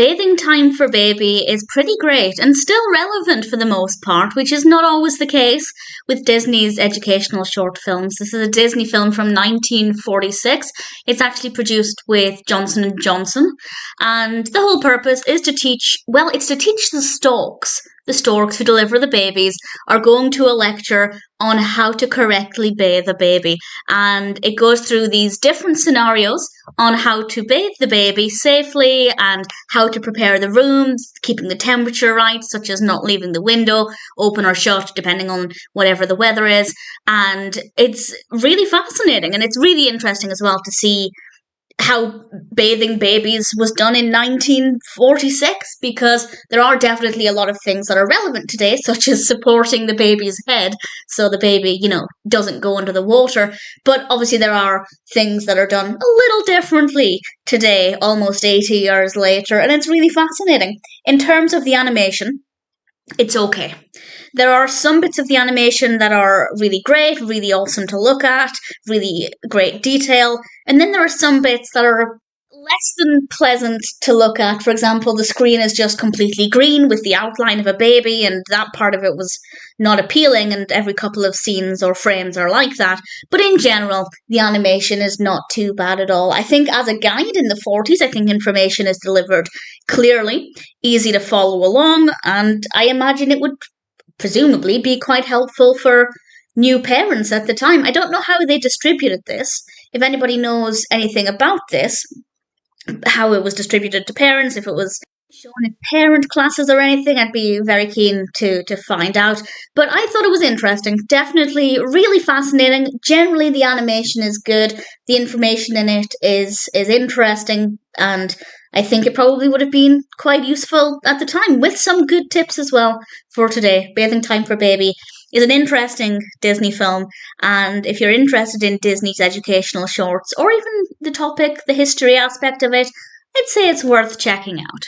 Bathing Time for Baby is pretty great and still relevant for the most part, which is not always the case with Disney's educational short films. This is a Disney film from 1946. It's actually produced with Johnson and Johnson, and the whole purpose is to teach, well, it's to teach the storks. The storks who deliver the babies are going to a lecture on how to correctly bathe a baby. And it goes through these different scenarios on how to bathe the baby safely and how to prepare the rooms, keeping the temperature right, such as not leaving the window open or shut, depending on whatever the weather is. And it's really fascinating, and it's really interesting as well to see how bathing babies was done in 1946, because there are definitely a lot of things that are relevant today, such as supporting the baby's head so the baby, doesn't go under the water. But obviously there are things that are done a little differently today, almost 80 years later, and it's really fascinating. In terms of the animation, it's okay. There are some bits of the animation that are really great, really awesome to look at, really great detail, and then there are some bits that are less than pleasant to look at. For example, the screen is just completely green with the outline of a baby, and that part of it was not appealing, and every couple of scenes or frames are like that. But in general, the animation is not too bad at all. I think as a guide in the 40s, I think information is delivered clearly, easy to follow along, and I imagine it would presumably be quite helpful for new parents at the time. I don't know how they distributed this. If anybody knows anything about this, how it was distributed to parents, if it was shown in parent classes or anything, I'd be very keen to find out. But I thought it was interesting. Definitely really fascinating. Generally, the animation is good. The information in it is interesting, and I think it probably would have been quite useful at the time, with some good tips as well for today. Bathing Time for Baby is an interesting Disney film, and if you're interested in Disney's educational shorts, or even the topic, the history aspect of it, I'd say it's worth checking out.